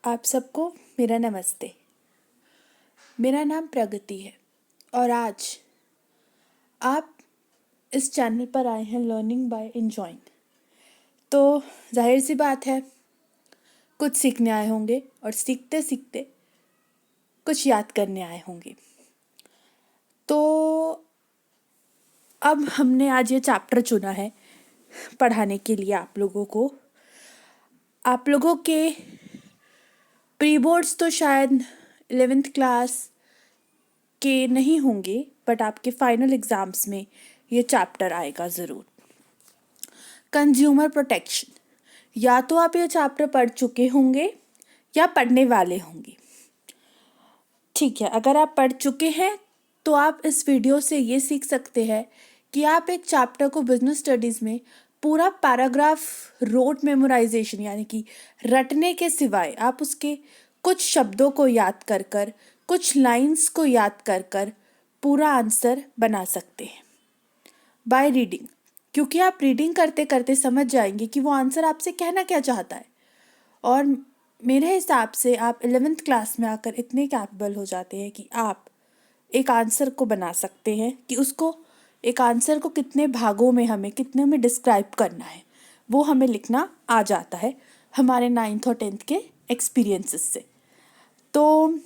आप सबको मेरा नमस्ते। मेरा नाम प्रगति है और आज आप इस चैनल पर आए हैं लर्निंग बाय एंजॉइंग। तो जाहिर सी बात है, कुछ सीखने आए होंगे और सीखते सीखते कुछ याद करने आए होंगे। तो अब हमने आज ये चैप्टर चुना है पढ़ाने के लिए आप लोगों को। आप लोगों के प्री बोर्ड्स तो शायद 11th क्लास के नहीं होंगे, बट आपके फाइनल एग्जाम्स में ये चैप्टर आएगा ज़रूर। कंज्यूमर प्रोटेक्शन, या तो आप ये चैप्टर पढ़ चुके होंगे या पढ़ने वाले होंगे। ठीक है, अगर आप पढ़ चुके हैं तो आप इस वीडियो से ये सीख सकते हैं कि आप एक चैप्टर को बिजनेस स्टडीज़ में पूरा पैराग्राफ रोट मेमोराइजेशन यानी कि रटने के सिवाय आप उसके कुछ शब्दों को याद कर कर, कुछ लाइंस को याद कर कर पूरा आंसर बना सकते हैं बाय रीडिंग। क्योंकि आप रीडिंग करते करते समझ जाएंगे कि वो आंसर आपसे कहना क्या चाहता है। और मेरे हिसाब से आप 11th क्लास में आकर इतने कैपेबल हो जाते हैं कि आप एक आंसर को बना सकते हैं कि उसको एक आंसर को कितने भागों में हमें कितने में डिस्क्राइब करना है वो हमें लिखना आ जाता है हमारे 9th और 10th के एक्सपीरियंसेस से। तो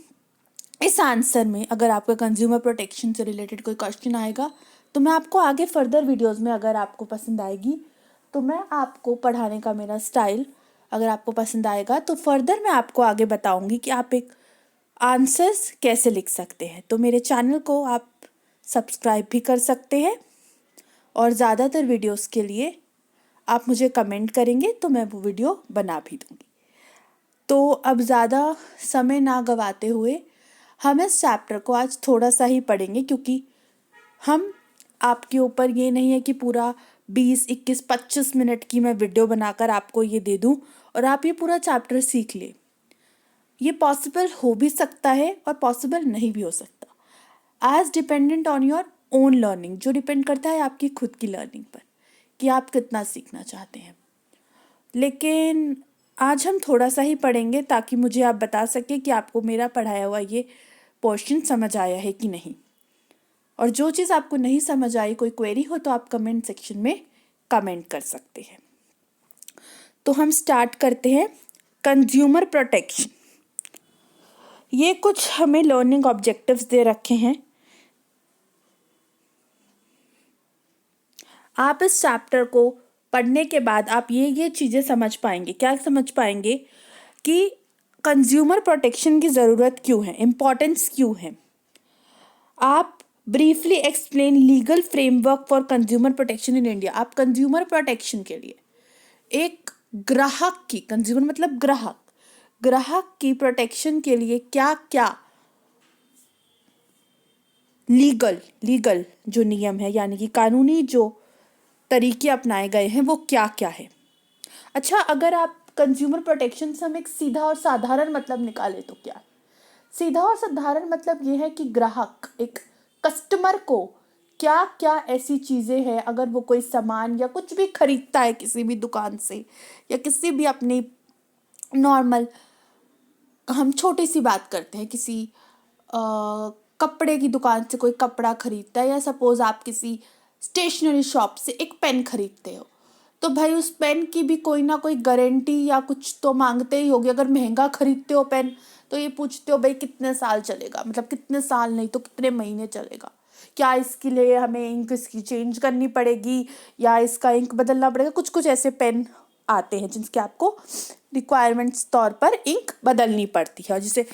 इस आंसर में अगर आपका कंज्यूमर प्रोटेक्शन से रिलेटेड कोई क्वेश्चन आएगा तो मैं आपको आगे फर्दर वीडियोस में, अगर आपको पसंद आएगी तो मैं आपको पढ़ाने का मेरा स्टाइल अगर आपको पसंद आएगा तो फर्दर मैं आपको आगे बताऊंगी कि आप एक आंसर्स कैसे लिख सकते हैं। तो मेरे चैनल को आप सब्सक्राइब भी कर सकते हैं और ज़्यादातर वीडियोस के लिए आप मुझे कमेंट करेंगे तो मैं वो वीडियो बना भी दूंगी। तो अब ज़्यादा समय ना गवाते हुए हम इस चैप्टर को आज थोड़ा सा ही पढ़ेंगे, क्योंकि हम आपके ऊपर ये नहीं है कि पूरा 20, 21, 25 मिनट की मैं वीडियो बनाकर आपको ये दे दूं और आप ये पूरा चैप्टर सीख ले। ये पॉसिबल हो भी सकता है और पॉसिबल नहीं भी हो सकता, age dependent on your own learning, जो डिपेंड करता है आपकी खुद की लर्निंग पर कि आप कितना सीखना चाहते हैं। लेकिन आज हम थोड़ा सा ही पढ़ेंगे ताकि मुझे आप बता सकें कि आपको मेरा पढ़ाया हुआ ये पोर्शन समझ आया है कि नहीं। और जो चीज़ आपको नहीं समझ आई, कोई क्वेरी हो तो आप कमेंट सेक्शन में कमेंट कर सकते हैं। तो हम स्टार्ट करते हैं। कंज्यूमर प्रोटेक्शन, ये कुछ हमें लर्निंग ऑब्जेक्टिव्स दे रखे हैं। आप इस चैप्टर को पढ़ने के बाद आप ये चीज़ें समझ पाएंगे। क्या समझ पाएंगे? कि कंज्यूमर प्रोटेक्शन की ज़रूरत क्यों है, इम्पोर्टेंस क्यों है। आप briefly explain legal framework for consumer protection in India. आप कंज्यूमर प्रोटेक्शन के लिए एक ग्राहक की, कंज्यूमर मतलब ग्राहक की प्रोटेक्शन के लिए क्या क्या लीगल जो नियम है यानी कि कानूनी जो तरीके अपनाए गए हैं वो क्या क्या है। अच्छा, अगर आप कंज्यूमर प्रोटेक्शन से हम एक सीधा और साधारण मतलब निकाले तो क्या है? सीधा और साधारण मतलब ये है कि ग्राहक, एक कस्टमर को क्या क्या ऐसी चीज़ें हैं, अगर वो कोई सामान या कुछ भी खरीदता है किसी भी दुकान से या किसी भी अपनी नॉर्मल, हम छोटी सी बात करते हैं, किसी कपड़े की दुकान से कोई कपड़ा खरीदता है या सपोज आप किसी स्टेशनरी शॉप से एक पेन खरीदते हो तो भाई उस पेन की भी कोई ना कोई गारंटी या कुछ तो मांगते ही होगी। अगर महंगा खरीदते हो पेन तो ये पूछते हो भाई कितने साल चलेगा, मतलब कितने साल नहीं तो कितने महीने चलेगा, क्या इसके लिए हमें इंक इसकी चेंज करनी पड़ेगी या इसका इंक बदलना पड़ेगा। कुछ कुछ ऐसे पेन आते हैं जिनके आपको रिक्वायरमेंट्स तौर पर इंक बदलनी पड़ती है और जिसे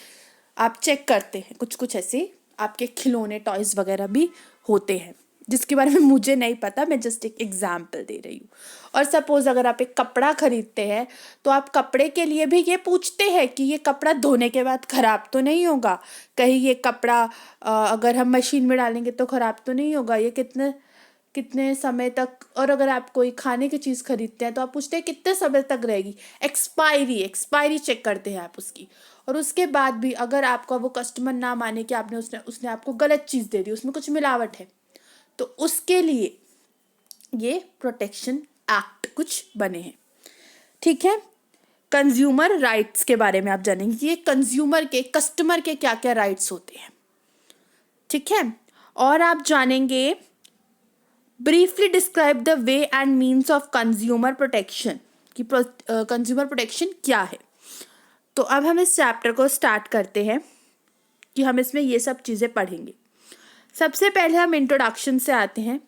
आप चेक करते हैं। कुछ कुछ ऐसे आपके खिलौने टॉयज वगैरह भी होते हैं जिसके बारे में मुझे नहीं पता, मैं जस्ट एक एग्जाम्पल दे रही हूँ। और सपोज अगर आप एक कपड़ा खरीदते हैं तो आप कपड़े के लिए भी ये पूछते हैं कि ये कपड़ा धोने के बाद खराब तो नहीं होगा, कहीं ये कपड़ा अगर हम मशीन में डालेंगे तो खराब तो नहीं होगा, ये कितने कितने समय तक। और अगर आप कोई खाने की चीज़ खरीदते हैं तो आप पूछते हैं कितने समय तक रहेगी, एक्सपायरी चेक करते हैं आप उसकी। और उसके बाद भी अगर आपका वो कस्टमर ना माने कि आपने उसने आपको गलत चीज़ दे दी, उसमें कुछ मिलावट है, तो उसके लिए ये प्रोटेक्शन एक्ट कुछ बने हैं। ठीक है, कंज्यूमर राइट्स के बारे में आप जानेंगे कि ये कंज्यूमर के, कस्टमर के क्या क्या राइट्स होते हैं, ठीक है। और आप जानेंगे briefly describe the way and means of consumer protection, कि कंज्यूमर प्रोटेक्शन क्या है। तो अब हम इस चैप्टर को स्टार्ट करते हैं कि हम इसमें ये सब चीज़ें पढ़ेंगे। सबसे पहले हम इंट्रोडक्शन से आते हैं।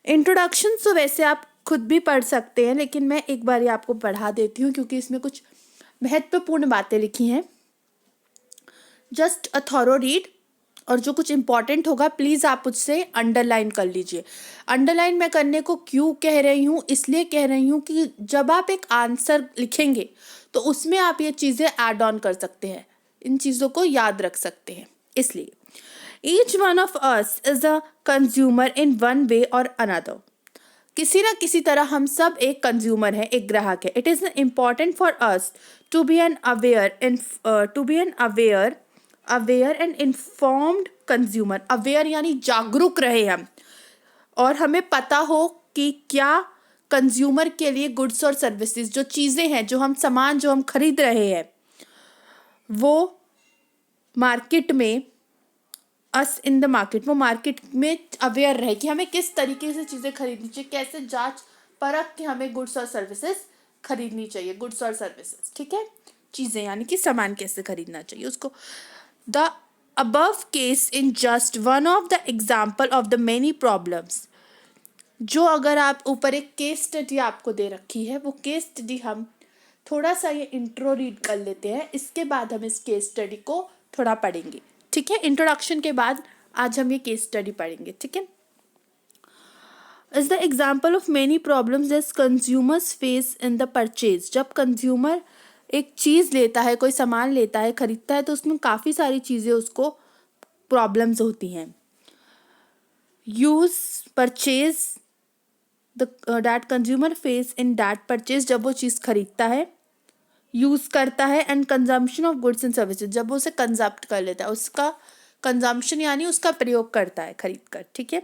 इंट्रोडक्शन तो वैसे आप खुद भी पढ़ सकते हैं, लेकिन मैं एक बार ये आपको पढ़ा देती हूँ क्योंकि इसमें कुछ महत्वपूर्ण बातें लिखी हैं। जस्ट अ थॉरो रीड, और जो कुछ इंपॉर्टेंट होगा प्लीज़ आप उससे अंडरलाइन कर लीजिए। अंडरलाइन मैं करने को क्यों कह रही हूँ, इसलिए कह रही हूँ कि जब आप एक आंसर लिखेंगे तो उसमें आप ये चीज़ें ऐड ऑन कर सकते हैं, इन चीज़ों को याद रख सकते हैं। इसलिए each one of us is a consumer in one way और अनदर। किसी ना किसी तरह हम सब एक कंज्यूमर है, एक ग्राहक है। It is important for us to be an aware and informed consumer. Aware यानी जागरूक रहे हम, और हमें पता हो कि क्या कंज्यूमर के लिए गुड्स और सर्विसेज, जो चीज़ें हैं, जो हम सामान जो हम खरीद रहे हैं, वो मार्केट में, अस इन द मार्केट, वो मार्केट में अवेयर रहे कि हमें किस तरीके से चीज़ें खरीदनी चाहिए, कैसे जांच परख के हमें गुड्स और सर्विसेज खरीदनी चाहिए। गुड्स और सर्विसेज, ठीक है, चीज़ें यानी कि सामान कैसे खरीदना चाहिए उसको। The above case in just one of the example of the many problems. जो अगर आप ऊपर एक केस स्टडी आपको दे रखी है, वो केस स्टडी हम थोड़ा सा ये इंट्रो रीड कर लेते हैं, इसके बाद हम इस केस स्टडी को थोड़ा पढ़ेंगे, ठीक है। इंट्रोडक्शन के बाद आज हम ये केस स्टडी पढ़ेंगे, ठीक है। Is the example of many problems that consumers face in the purchase. जब कंज्यूमर एक चीज़ लेता है, कोई सामान लेता है, खरीदता है, तो उसमें काफ़ी सारी चीज़ें उसको प्रॉब्लम्स होती हैं। Use purchase that consumer face in that purchase, जब वो चीज़ खरीदता है, यूज़ करता है, and consumption of goods and services, जब वो उसे कंजप्ट कर लेता है, उसका कंजम्पशन यानी उसका प्रयोग करता है खरीद कर, ठीक है।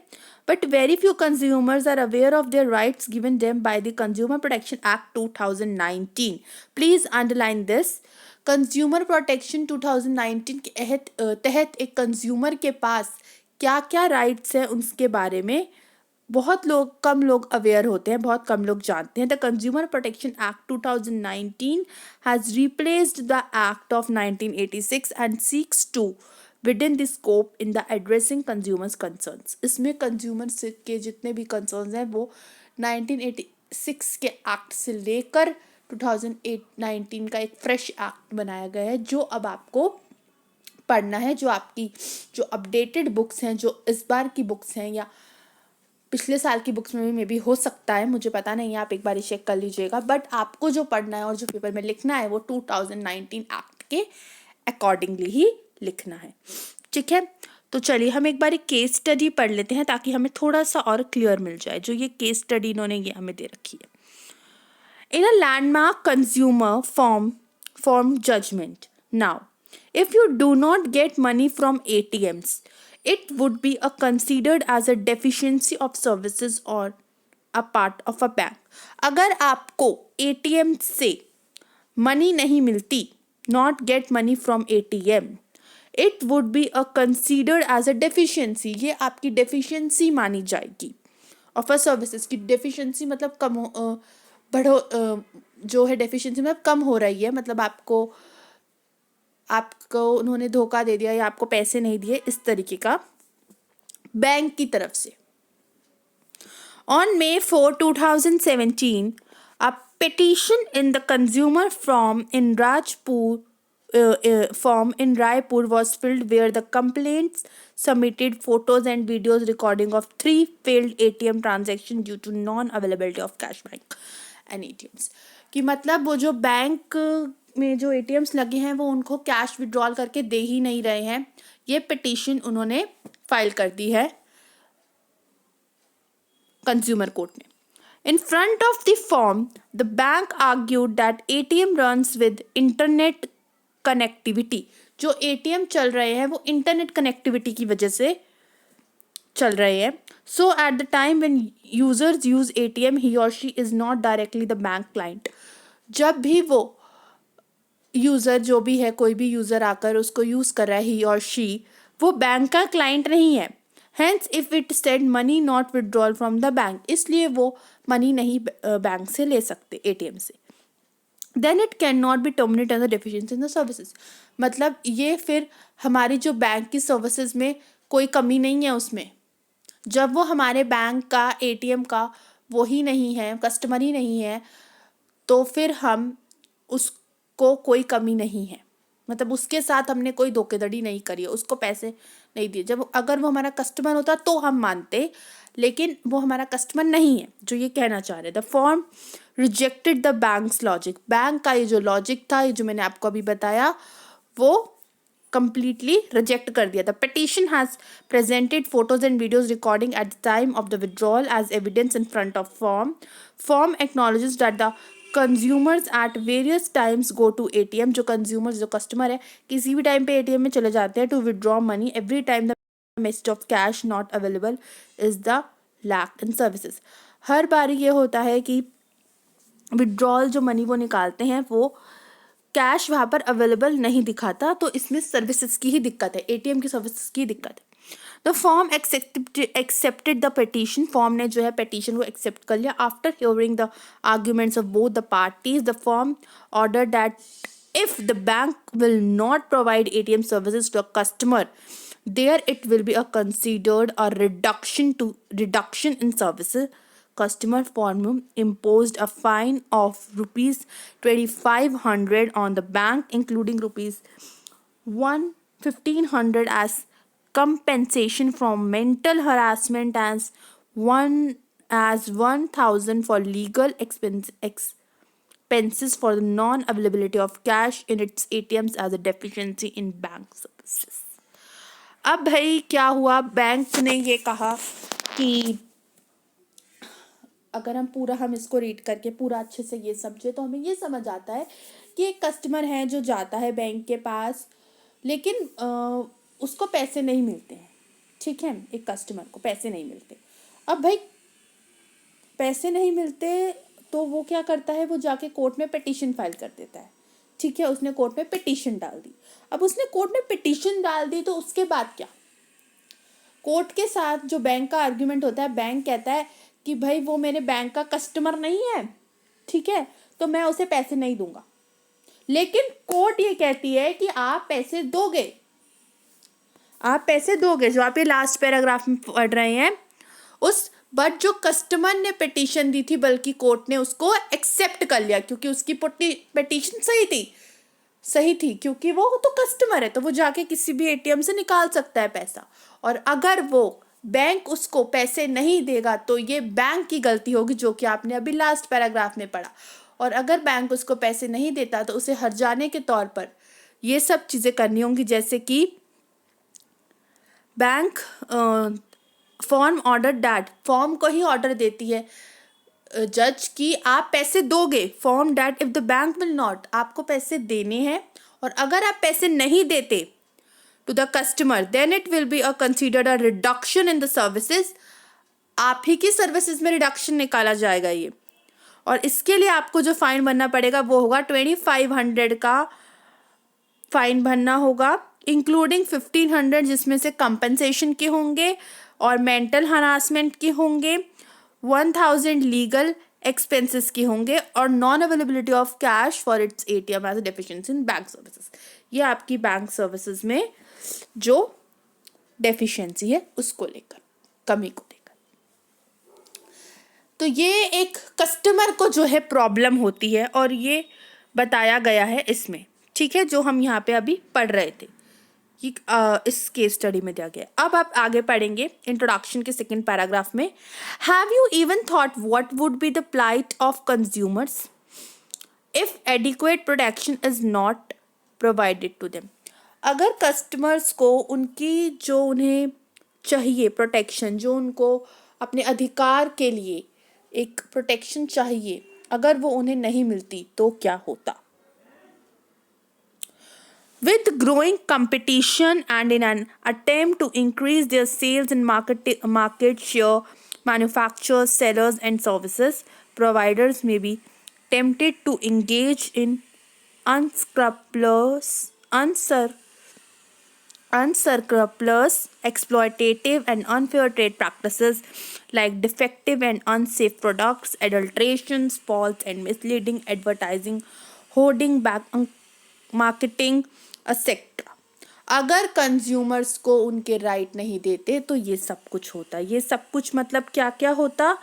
But very few consumers are aware of their rights given them by the consumer protection act 2019। Please underline this. Consumer protection 2019 के तहत एक कंज्यूमर के पास क्या क्या राइट्स हैं उसके बारे में कम लोग अवेयर होते हैं, बहुत कम लोग जानते हैं। The consumer protection act 2019 has replaced the act of 1986 and seeks to within the scope in the addressing consumers concerns. इसमें कंज्यूमर्स के जितने भी कंसर्न्स हैं वो 1986 के एक्ट से लेकर 2019 का एक फ्रेश एक्ट बनाया गया है, जो अब आपको पढ़ना है। जो आपकी जो अपडेटेड बुक्स हैं, जो इस बार की बुक्स हैं या पिछले साल की बुक्स में भी मे बी हो सकता है, मुझे पता नहीं है, आप एक बार चेक कर लीजिएगा। बट आपको जो पढ़ना है और जो पेपर में लिखना है वो 2019 एक्ट के अकॉर्डिंगली ही लिखना है, ठीक है। तो चलिए हम एक बार केस स्टडी पढ़ लेते हैं ताकि हमें थोड़ा सा और क्लियर मिल जाए, जो ये केस स्टडी इन्होंने ये हमें दे रखी है। In a landmark consumer form judgement, now if you do not get money from ATMs, it would be considered as a deficiency of services or a part of a bank. अगर आपको ATM से money नहीं मिलती, not get money from ATM, it would be considered as a deficiency. ये आपकी deficiency मानी जाएगी of a services की deficiency मतलब जो है deficiency मतलब कम हो रही है, मतलब आपको उन्होंने धोखा दे दिया या आपको पैसे नहीं दिए, इस तरीके का बैंक की तरफ से। On May 4, 2017, a petition in the consumer firm in Raipur was filed where the complainants submitted photos and videos recording of 3 failed ATM transactions due to non-availability of cash bank and ATMs. कि मतलब वो जो bank में जो ATMs लगे हैं वो उनको कैश विड्रॉल करके दे ही नहीं रहे हैं। ये पिटीशन उन्होंने फाइल कर दी है कंज्यूमर कोर्ट में। In front of the firm, the bank argued that ATM runs with internet connectivity. जो ATM चल रहे हैं वो इंटरनेट कनेक्टिविटी की वजह से चल रहे हैं। So at the time when users use ATM, he or she is not directly the bank client. जब भी वो यूज़र जो भी है, कोई भी यूज़र आकर उसको यूज़ कर रहा है, ही और शी, वो बैंक का क्लाइंट नहीं है। Hence if it said money not withdrawal from the bank, इसलिए वो मनी नहीं बैंक से ले सकते, एटीएम से। Then it can not be terminate as a deficiency in the services. मतलब ये फिर हमारी जो बैंक की सर्विसेज में कोई कमी नहीं है उसमें। जब वो हमारे बैंक का, एटीएम का वो ही नहीं है, कस्टमर ही नहीं है, तो फिर हम उसको कोई कमी नहीं है, मतलब उसके साथ हमने कोई धोखाधड़ी नहीं करी है, उसको पैसे नहीं दिए। जब अगर वो हमारा कस्टमर होता तो हम मानते, लेकिन वो हमारा कस्टमर नहीं है, जो ये कहना चाह रहे। The form rejected the banks logic, bank का ये जो लॉजिक था, ये जो मैंने आपको अभी बताया, वो completely रिजेक्ट कर दिया था। petition has presented photos and videos recording at the time of the withdrawal as evidence in front of form acknowledges that the consumers at various times go to ATM, जो consumers, जो customer है, किसी भी time पे ATM में चले जाते हैं to withdraw money every time the message of cash not available is the lacked in services। हर बारी ये होता है कि विड्रॉल जो मनी वो निकालते हैं, वो कैश वहाँ पर अवेलेबल नहीं दिखाता, तो इसमें सर्विसेज की ही दिक्कत है, एटीएम की सर्विसेज की दिक्कत है। The form accepted the petition, form ने जो है पिटीशन को एक्सेप्ट कर लिया। After hearing the arguments of both the parties, the form order that if the bank will not provide ATM services to a customer, there it will be a considered a reduction in services. Customer firm imposed a fine of rupees 2500 on the bank, including rupees 1500 as compensation from mental harassment, as 1000 for legal expenses for the non-availability of cash in its ATMs as a deficiency in bank services। अब भाई क्या हुआ, bank ने ये कहा कि अगर हम इसको रीड करके पूरा अच्छे से ये समझे, तो हमें ये समझ आता है कि एक कस्टमर है जो जाता है बैंक के पास, लेकिन उसको पैसे नहीं मिलते हैं। ठीक है, एक कस्टमर को पैसे नहीं मिलते। अब भाई पैसे नहीं मिलते तो वो क्या करता है, वो जाके कोर्ट में पिटीशन फाइल कर देता है। ठीक है, उसने कोर्ट में पिटीशन डाल दी। अब उसने कोर्ट में पिटीशन डाल दी, तो उसके बाद क्या, कोर्ट के साथ जो बैंक का आर्ग्यूमेंट होता है, बैंक कहता है कि भाई वो मेरे बैंक का कस्टमर नहीं है, ठीक है, तो मैं उसे पैसे नहीं दूंगा। लेकिन कोर्ट ये कहती है कि आप पैसे दोगे, जो आप ये लास्ट पैराग्राफ में पढ़ रहे हैं उस, बट जो कस्टमर ने पिटीशन दी थी, बल्कि कोर्ट ने उसको एक्सेप्ट कर लिया, क्योंकि उसकी पिटीशन सही थी, क्योंकि वो तो कस्टमर है, तो वो जाके किसी भी एटीएम से निकाल सकता है पैसा। और अगर वो बैंक उसको पैसे नहीं देगा तो ये बैंक की गलती होगी, जो कि आपने अभी लास्ट पैराग्राफ में पढ़ा। और अगर बैंक उसको पैसे नहीं देता तो उसे हर्जाने के तौर पर ये सब चीज़ें करनी होंगी, जैसे कि bank form order that, form को ही ऑर्डर देती है जज कि आप पैसे दोगे। Form that if the bank will not, आपको पैसे देने हैं, और अगर आप पैसे नहीं देते to the customer, then it will be considered a reduction in the services, आप ही की सर्विसेज में रिडक्शन निकाला जाएगा ये। और इसके लिए आपको जो फाइन भरना पड़ेगा वो होगा 2500 का फाइन भरना होगा, इंक्लूडिंग 1500 जिसमें से कंपनसेशन के होंगे और मेंटल हरासमेंट के होंगे, 1000 लीगल एक्सपेंसेस के होंगे, और non availability of cash for its ATM as a deficiency in bank services. ये आपकी बैंक सर्विसेज में जो डेफिशिएंसी है उसको लेकर, कमी को लेकर। तो ये एक कस्टमर को जो है प्रॉब्लम होती है, और ये बताया गया है इसमें, ठीक है, जो हम यहाँ पे अभी पढ़ रहे थे, इस केस स्टडी में दिया गया। अब आप आगे पढ़ेंगे इंट्रोडक्शन के सेकंड पैराग्राफ में। Have you even thought what would be the plight of consumers if adequate protection is not provided to them. अगर कस्टमर्स को उनकी जो उन्हें चाहिए प्रोटेक्शन, जो उनको अपने अधिकार के लिए एक प्रोटेक्शन चाहिए, अगर वो उन्हें नहीं मिलती तो क्या होता। With growing competition and in an attempt to increase their sales and market share, manufacturers, sellers and services providers may be tempted to engage in unscrupulous, unscrupulous, exploitative, and unfair trade practices like defective and unsafe products, adulterations, false and misleading advertising, hoarding back marketing, etc. अगर consumers को उनके right नहीं देते तो ये सब कुछ होता। ये सब कुछ मतलब क्या क्या होता,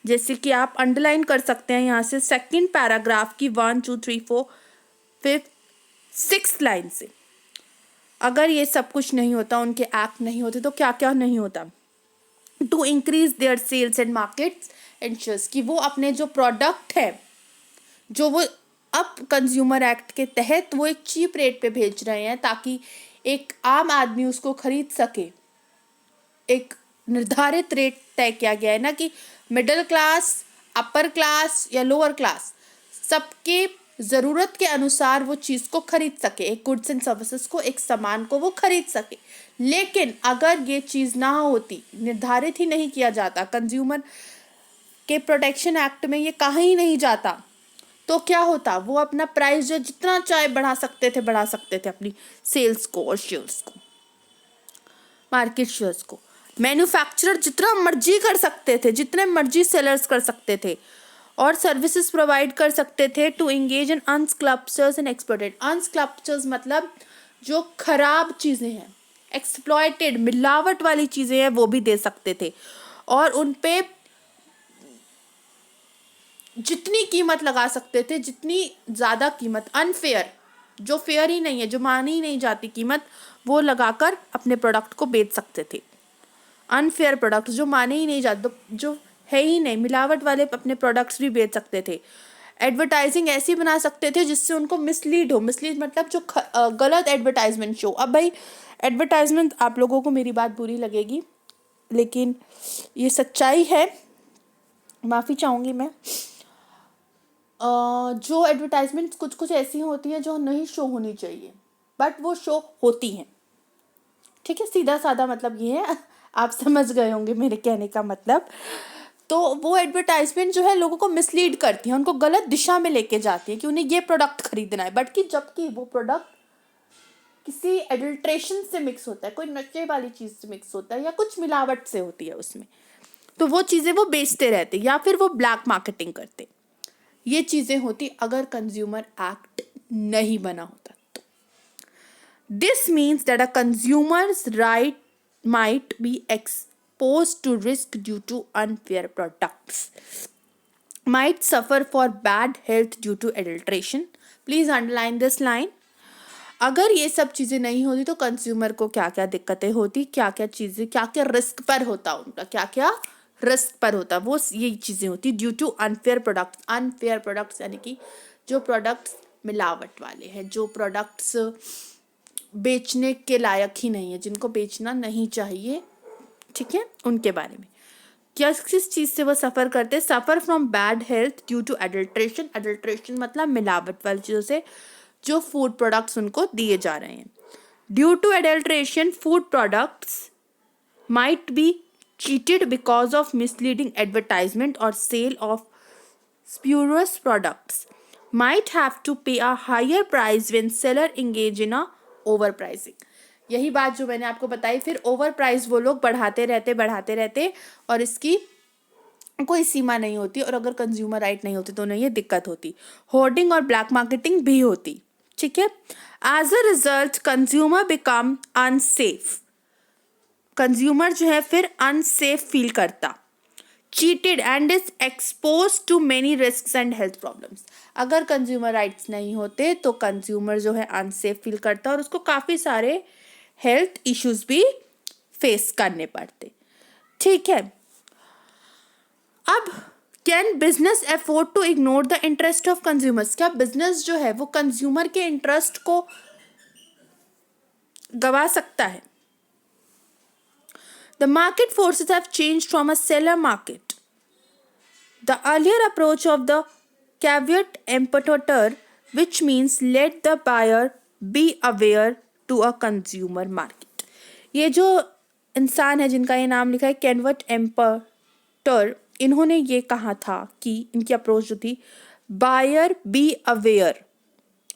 जैसे कि आप अंडरलाइन कर सकते हैं यहाँ से सेकंड पैराग्राफ की 1 2 3 4 5 6 लाइन से। अगर ये सब कुछ नहीं होता, उनके एक्ट नहीं होते, तो क्या क्या नहीं होता। To increase their sales and markets ensures कि वो अपने जो प्रोडक्ट है जो वो अब कंज्यूमर एक्ट के तहत वो एक चीप रेट पे भेज रहे हैं ताकि एक आम आदमी उसको खरीद सके। एक निर्धारित रेट तय किया गया है ना कि मिडिल क्लास, अपर क्लास या लोअर क्लास सबके ज़रूरत के अनुसार वो चीज़ को खरीद सके, एक गुड्स एंड सर्विसेज को, एक सामान को वो खरीद सके। लेकिन अगर ये चीज़ ना होती, निर्धारित ही नहीं किया जाता, कंज्यूमर के प्रोटेक्शन एक्ट में ये कहाँ ही नहीं जाता, तो क्या होता, वो अपना प्राइस जो जितना चाहे बढ़ा सकते थे अपनी सेल्स को और शेयर्स को, मार्केट शेयर्स को। मैन्युफैक्चरर जितना मर्जी कर सकते थे, जितने मर्जी सेलर्स कर सकते थे और सर्विसेज प्रोवाइड कर सकते थे to engage in unscrupulous and exploited. Unscrupulous मतलब जो खराब चीज़ें हैं, एक्सप्लॉइटेड मिलावट वाली चीज़ें हैं, वो भी दे सकते थे और उन पे जितनी कीमत लगा सकते थे, जितनी ज़्यादा कीमत, अनफेयर, जो फेयर ही नहीं है, जो मानी ही नहीं जाती कीमत, वो लगाकर अपने प्रोडक्ट को बेच सकते थे। अनफेयर प्रोडक्ट जो माने ही नहीं जाते, जो है ही नहीं, मिलावट वाले अपने प्रोडक्ट्स भी बेच सकते थे। एडवर्टाइजिंग ऐसी बना सकते थे जिससे उनको मिसलीड हो। मिसलीड मतलब जो गलत एडवर्टाइजमेंट शो। अब भाई एडवर्टाइजमेंट, आप लोगों को मेरी बात बुरी लगेगी लेकिन ये सच्चाई है, माफ़ी चाहूँगी मैं। जो एडवर्टाइजमेंट कुछ कुछ ऐसी होती हैं जो नहीं शो होनी चाहिए, बट वो शो होती हैं। ठीक है, सीधा साधा मतलब ये है, आप समझ गए होंगे मेरे कहने का मतलब। तो वो एडवर्टाइजमेंट जो है लोगों को मिसलीड करती है, उनको गलत दिशा में लेके जाती है कि उन्हें ये प्रोडक्ट खरीदना है, बट कि जबकि वो प्रोडक्ट किसी एडल्ट्रेशन से मिक्स होता है, कोई नशे वाली चीज़ से मिक्स होता है या कुछ मिलावट से होती है उसमें, तो वो चीज़ें वो बेचते रहते या फिर वो ब्लैक मार्केटिंग करते। ये चीज़ें होती अगर कंज्यूमर एक्ट नहीं बना होता तो। This means that a consumers right might be exposed to risk due to unfair products, might suffer for bad health due to adulteration. Please underline this line. अगर ये सब चीज़ें नहीं होती तो कंज्यूमर को क्या क्या दिक्कतें होती, क्या क्या चीज़ें, क्या क्या रिस्क पर होता उनका, क्या क्या रिस्क पर होता, वो यही चीज़ें होती due to unfair products. Unfair products यानी कि जो प्रोडक्ट्स मिलावट वाले हैं, जो प्रोडक्ट्स बेचने के लायक ही नहीं है, जिनको बेचना नहीं चाहिए, ठीक है, उनके बारे में। क्या किस चीज़ से वो सफ़र करते, suffer from bad health due to adulteration. Adulteration मतलब मिलावट वाली चीज़ों से जो फूड प्रोडक्ट्स उनको दिए जा रहे हैं। Due to adulteration food products might be cheated because of misleading advertisement or sale of spurious products, might have to pay a higher price when seller engage in a overpricing. यही बात जो मैंने आपको बताई, फिर ओवर प्राइस वो लोग बढ़ाते रहते और इसकी कोई सीमा नहीं होती, और अगर कंज्यूमर राइट नहीं होती तो उन्हें ये दिक्कत होती। होर्डिंग और ब्लैक मार्केटिंग भी होती, ठीक है। As a result consumer become unsafe, consumer जो है फिर अनसेफ फील करता, cheated and is expose to many risks and health problems. अगर कंज्यूमर राइट्स नहीं होते तो कंज्यूमर जो है अनसेफ फील करता और उसको काफ़ी सारे हेल्थ इश्यूज भी फेस करने पड़ते, ठीक है। अब can business afford to ignore the interest of consumers, क्या बिजनेस जो है वो कंज्यूमर के इंटरेस्ट को गवा सकता है? The market forces have changed from a seller market. The earlier approach of the caveat emptor, which means let the buyer be aware to a consumer market. ये जो इंसान है जिनका ये नाम लिखा है कैवेट एम्पर्टर, इन्होंने ये कहा था कि इनकी अप्रोच जो थी बायर बी अवेयर,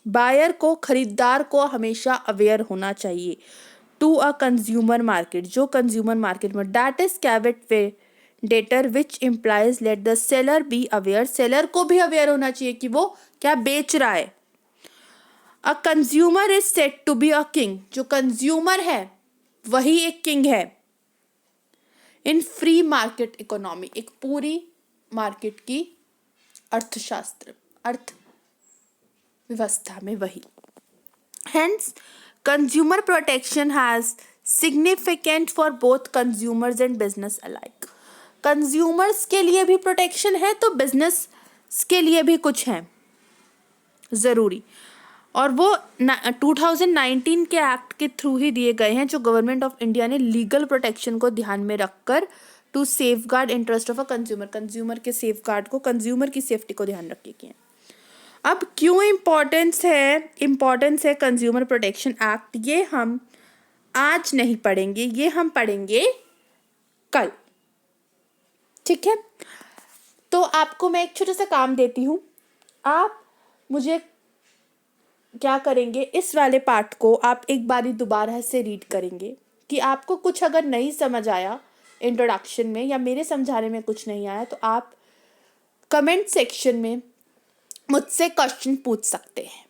बायर को, खरीदार को हमेशा अवेयर होना चाहिए टू अ कंज्यूमर मार्केट, जो कंज्यूमर मार्केट में, that is कैवेट debtor which implies let the seller be aware, seller को भी अवेयर होना चाहिए कि वो क्या बेच रहा है। A consumer is set to be a king, जो कंज्यूमर है वही एक किंग है। इन फ्री मार्केट इकोनॉमी, एक पूरी मार्केट की अर्थशास्त्र, अर्थ व्यवस्था में वही। Hence consumer protection has significant for both consumers and business alike, consumers के लिए भी प्रोटेक्शन है तो बिजनेस के लिए भी कुछ है ज़रूरी, और वो 2019 के एक्ट के थ्रू ही दिए गए हैं, जो गवर्नमेंट ऑफ इंडिया ने लीगल प्रोटेक्शन को ध्यान में रखकर to safe guard interest of a consumer, consumer के सेफ गार्ड को, कंज्यूमर की सेफ्टी को ध्यान रख के किए। अब क्यों इम्पोर्टेंस है कंज्यूमर प्रोटेक्शन एक्ट, ये हम आज नहीं पढ़ेंगे, ये हम पढ़ेंगे कल, ठीक है। तो आपको मैं एक छोटा सा काम देती हूँ, आप मुझे क्या करेंगे, इस वाले पार्ट को आप एक बारी दोबारा से रीड करेंगे कि आपको कुछ अगर नहीं समझ आया इंट्रोडक्शन में या मेरे समझाने में कुछ नहीं आया तो आप कमेंट सेक्शन में मुझसे क्वेश्चन पूछ सकते हैं।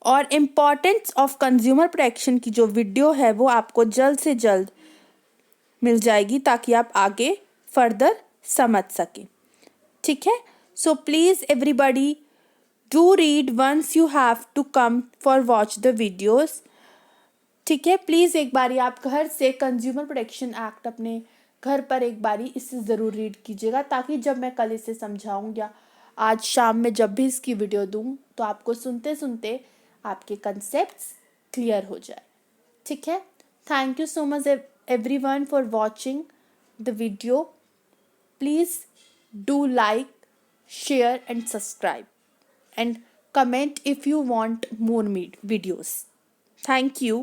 और इम्पॉर्टेंस ऑफ कंज्यूमर प्रोटेक्शन की जो वीडियो है वो आपको जल्द से जल्द मिल जाएगी ताकि आप आगे फर्दर समझ सकें, ठीक है। So please everybody do read once you have to come for watch the videos, ठीक है। प्लीज़ एक बारी आप घर से कंज्यूमर प्रोटेक्शन एक्ट अपने घर पर एक बारी इसे ज़रूर रीड कीजिएगा, ताकि जब मैं कल इसे समझाऊँ या आज शाम में जब भी इसकी वीडियो दूँ तो आपको सुनते सुनते आपके कंसेप्ट्स क्लियर हो जाए, ठीक है। Thank you so much everyone for watching the video. Please do like, share and subscribe and comment if you want more videos. Thank you.